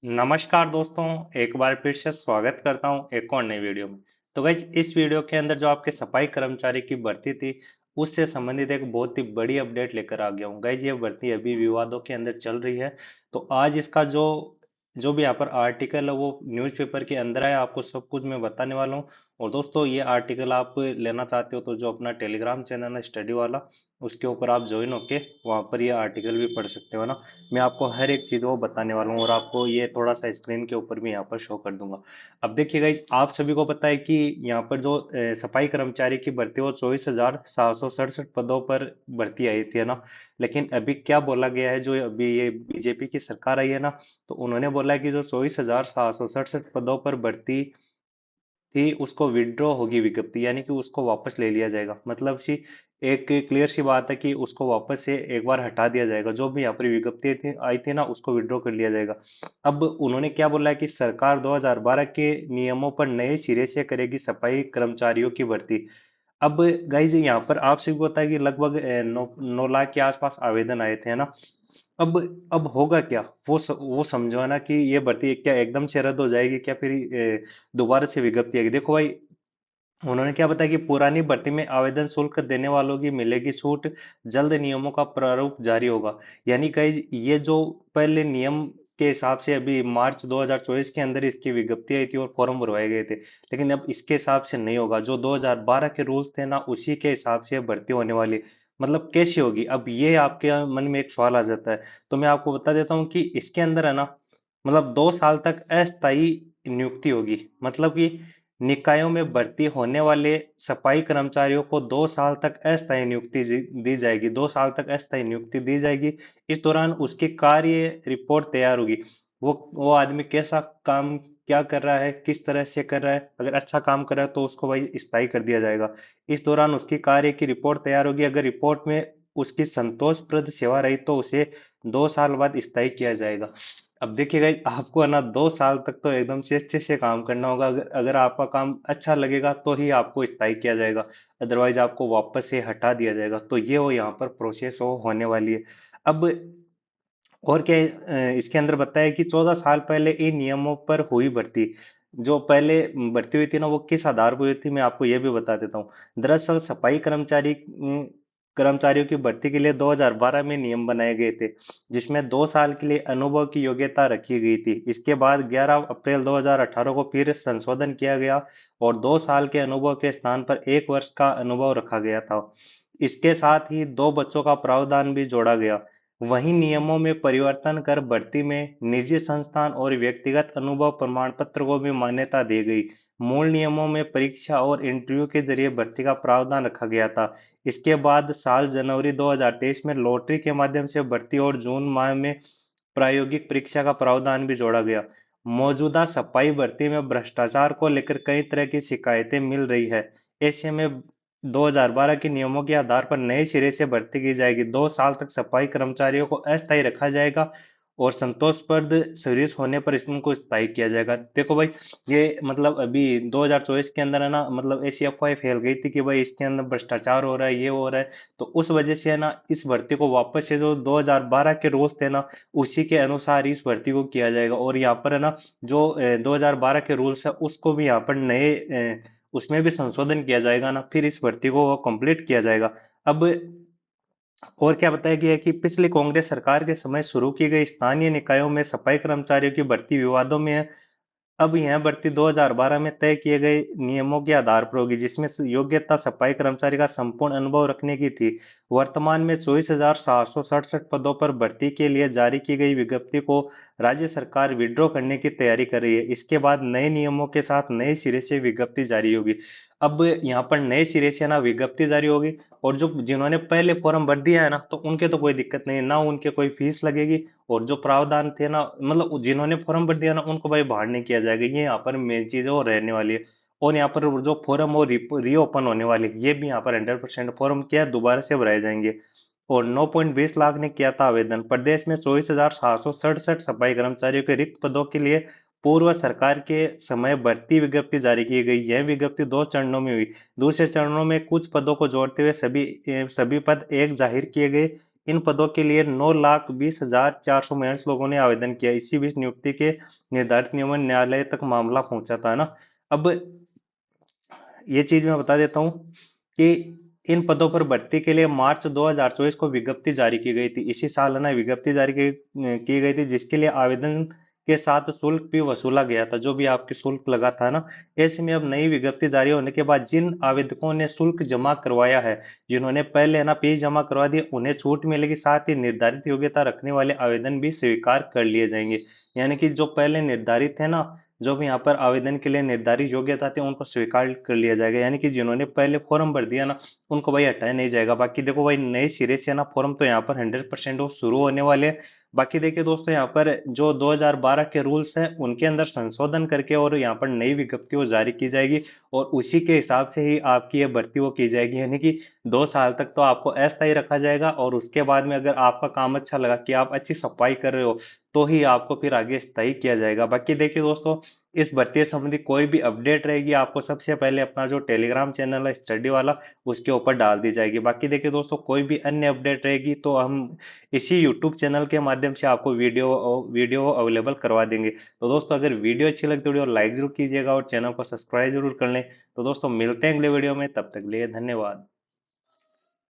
नमस्कार दोस्तों। एक बार फिर से स्वागत करता हूं एक और नई वीडियो में। तो गाइज इस वीडियो के अंदर जो आपके सफाई कर्मचारी की भर्ती थी उससे संबंधित एक बहुत ही बड़ी अपडेट लेकर आ गया हूं। गाइज ये भर्ती अभी विवादों के अंदर चल रही है। तो आज इसका जो जो भी यहाँ पर आर्टिकल है वो न्यूज़पेपर के अंदर है, आपको सब कुछ मैं बताने वाला हूँ। और दोस्तों ये आर्टिकल आप लेना चाहते हो तो जो अपना टेलीग्राम चैनल है स्टडी वाला, उसके ऊपर आप ज्वाइन होके वहाँ पर ये आर्टिकल भी पढ़ सकते हो ना। मैं आपको हर एक चीज़ वो बताने वाला हूँ और आपको ये थोड़ा सा स्क्रीन के ऊपर भी यहाँ पर शो कर दूंगा। अब देखिए गाइज, आप सभी को पता है कि यहाँ पर जो सफाई कर्मचारी की भर्ती वो 24,767 पदों पर भर्ती आई थी, है ना। लेकिन अभी क्या बोला गया है, जो अभी ये बीजेपी की सरकार आई है ना, तो उन्होंने बोला है कि जो 24,767 पदों पर भर्ती थी उसको विड्रॉ होगी विज्ञप्ति, यानी कि उसको वापस ले लिया जाएगा। मतलब सी एक क्लियर सी बात है कि उसको वापस से एक बार हटा दिया जाएगा। जो भी यहाँ पर विज्ञप्ति थी आई थी ना, उसको विड्रॉ कर लिया जाएगा। अब उन्होंने क्या बोला है कि सरकार 2012 के नियमों पर नए सिरे से करेगी सफाई कर्मचारियों की भर्ती। अब गाइज यहाँ पर आपसे भी पता है कि लगभग 9 लाख के आसपास आवेदन आए थे, है ना। अब होगा क्या, वो समझवाना कि ये भर्ती क्या एकदम से रद्द हो जाएगी, क्या फिर दोबारा से विज्ञप्ति आएगी। देखो भाई, उन्होंने क्या बताया कि पुरानी भर्ती में आवेदन शुल्क देने वालों की मिलेगी छूट, जल्द नियमों का प्रारूप जारी होगा। यानी गाइज ये जो पहले नियम के हिसाब से अभी मार्च 2024 के अंदर इसकी विज्ञप्ति आई थी और फॉर्म भरवाए गए थे, लेकिन अब इसके हिसाब से नहीं होगा। जो 2012 के रूल्स थे ना, उसी के हिसाब से भर्ती होने वाली है। मतलब कैसी होगी, अब ये आपके मन में एक सवाल आ जाता है। तो मैं आपको बता देता हूँ कि इसके अंदर है ना, मतलब 2 साल तक अस्थायी नियुक्ति होगी। मतलब कि निकायों में भर्ती होने वाले सफाई कर्मचारियों को 2 साल तक अस्थायी नियुक्ति दी जाएगी। 2 साल तक अस्थायी नियुक्ति दी जाएगी। इस दौरान उसकी कार्य रिपोर्ट तैयार होगी। वो आदमी कैसा काम क्या कर रहा है, किस तरह से कर रहा है। अगर अच्छा काम कर रहा है तो उसको भाई स्थायी कर दिया जाएगा। इस दौरान उसकी कार्य की रिपोर्ट तैयार होगी। अगर रिपोर्ट में उसकी संतोषप्रद सेवा रही तो उसे 2 साल बाद स्थायी किया जाएगा। अब देखिएगा, आपको है ना 2 साल तक तो एकदम से अच्छे से काम करना होगा। अगर अगर आपका काम अच्छा लगेगा तो ही आपको स्थायी किया जाएगा, अदरवाइज आपको वापस से हटा दिया जाएगा। तो ये वो यहाँ पर प्रोसेस हो होने वाली है। अब और क्या है, इसके अंदर बताया कि 14 साल पहले इन नियमों पर हुई भर्ती, जो पहले भर्ती हुई थी ना, वो किस आधार पर हुई थी मैं आपको ये भी बता देता हूँ। दरअसल सफाई कर्मचारियों की भर्ती के लिए 2012 में नियम बनाए गए थे, जिसमें 2 साल के लिए अनुभव की योग्यता रखी गई थी। इसके बाद 11 अप्रैल 2018 को फिर संशोधन किया गया और 2 साल के अनुभव के स्थान पर 1 वर्ष का अनुभव रखा गया था। इसके साथ ही 2 बच्चों का प्रावधान भी जोड़ा गया। वहीं नियमों में परिवर्तन कर भर्ती में निजी संस्थान और व्यक्तिगत अनुभव प्रमाण पत्र को भी मान्यता दी गई। मूल नियमों में परीक्षा और इंटरव्यू के जरिए भर्ती का प्रावधान रखा गया था। इसके बाद साल जनवरी 2023 में लॉटरी के माध्यम से भर्ती और जून माह में प्रायोगिक परीक्षा का प्रावधान भी जोड़ा गया। मौजूदा सफाई भर्ती में भ्रष्टाचार को लेकर कई तरह की शिकायतें मिल रही है। ऐसे में 2012 के नियमों के आधार पर नए सिरे से भर्ती की जाएगी। 2 साल तक सफाई कर्मचारियों को अस्थायी रखा जाएगा और संतोषप्रद सर्विस होने पर इनको स्थायी किया जाएगा। देखो भाई, ये मतलब अभी 2024 के अंदर है ना, मतलब ऐसी अफवाह फैल गई थी कि भाई इसके अंदर भ्रष्टाचार हो रहा है, ये हो रहा है। तो उस वजह से है ना, इस भर्ती को वापस से जो 2012 के रूल्स थे ना, उसी के अनुसार इस भर्ती को किया जाएगा। और यहाँ पर है ना, जो 2012 के रूल्स है उसको भी यहाँ पर नए उसमें भी संशोधन किया जाएगा ना, फिर इस भर्ती को कंप्लीट किया जाएगा। अब और क्या बताया गया है कि पिछली कांग्रेस सरकार के समय शुरू की गई स्थानीय निकायों में सफाई कर्मचारियों की भर्ती विवादों में है। अब यह भर्ती 2012 में तय किए गए नियमों के आधार पर होगी, जिसमें योग्यता सफाई कर्मचारी का संपूर्ण अनुभव रखने की थी। वर्तमान में 24,767 पदों पर भर्ती के लिए जारी की गई विज्ञप्ति को राज्य सरकार विड्रॉ करने की तैयारी कर रही है। इसके बाद नए नियमों के साथ नए सिरे से विज्ञप्ति जारी होगी। अब यहाँ पर नए सिरे से ना विज्ञप्ति जारी होगी, और जो जिन्होंने पहले फॉर्म भर दिया है ना, तो उनके तो कोई दिक्कत नहीं है ना, उनके कोई फीस लगेगी। और जो प्रावधान थे ना, मतलब जिन्होंने फॉर्म भर दिया ना, उनको भाई बाहर नहीं किया जाएगा। ये यहाँ पर मेन चीज है वो रहने वाली है। और यहाँ पर जो फॉर्म वो रीओपन होने वाली है, ये भी यहाँ पर 100% फॉर्म क्या है, दोबारा से भराए जाएंगे। और 9.20 लाख ने किया था आवेदन। प्रदेश में 24,767 सफाई कर्मचारियों के रिक्त पदों के लिए पूर्व सरकार के समय भर्ती विज्ञप्ति जारी की गई। यह विज्ञप्ति 2 चरणों में हुई। दूसरे चरणों में कुछ पदों को जोड़ते हुए सभी पद एक जाहिर किए गए। इन पदों के लिए 9,20,400 मेंस लोगों ने आवेदन किया। इसी बीच नियुक्ति के निर्धारित नियमन न्यायालय तक मामला पहुंचा था, है ना। अब ये चीज मैं बता देता हूँ कि इन पदों पर भर्ती के लिए मार्च 2024 को विज्ञप्ति जारी की गई थी। इसी साल है ना विज्ञप्ति जारी की गई थी, जिसके लिए आवेदन के साथ शुल्क भी वसूला गया था, जो भी आपकी शुल्क लगा था ना। ऐसे में अब नई विज्ञप्ति जारी होने के बाद जिन आवेदकों ने शुल्क जमा करवाया है, जिन्होंने पहले है ना फीस जमा करवा दी, उन्हें छूट मिलेगी। साथ ही निर्धारित योग्यता रखने वाले आवेदन भी स्वीकार कर लिए जाएंगे। यानी कि जो पहले निर्धारित है ना, जो भी यहाँ पर आवेदन के लिए निर्धारित योग्यता थी, उनको स्वीकार कर लिया जाएगा। यानी कि जिन्होंने पहले फॉर्म भर दिया ना, उनको भाई हटाया नहीं जाएगा। बाकी देखो भाई, नए सिरे से ना फॉर्म तो यहाँ पर 100% वो शुरू होने वाले हैं। बाकी देखिए दोस्तों, यहाँ पर जो 2012 के रूल्स हैं उनके अंदर संशोधन करके और यहाँ पर नई विज्ञप्ति वो जारी की जाएगी, और उसी के हिसाब से ही आपकी ये भर्ती वो की जाएगी। यानी कि 2 साल तक तो आपको अस्थायी रखा जाएगा, और उसके बाद में अगर आपका काम अच्छा लगा कि आप अच्छी सफाई कर रहे हो, तो ही आपको फिर आगे स्थायी किया जाएगा। बाकी देखिए दोस्तों, इस भर्ती से संबंधित कोई भी अपडेट रहेगी, आपको सबसे पहले अपना जो टेलीग्राम चैनल है स्टडी वाला, उसके ऊपर डाल दी जाएगी। बाकी देखिए दोस्तों, कोई भी अन्य अपडेट रहेगी तो हम इसी यूट्यूब चैनल के माध्यम से आपको वीडियो अवेलेबल करवा देंगे। तो दोस्तों, अगर वीडियो अच्छी लगती है, वीडियो लाइक जरूर कीजिएगा और चैनल को सब्सक्राइब जरूर कर लें। तो दोस्तों, मिलते हैं अगले वीडियो में, तब तक के लिए धन्यवाद।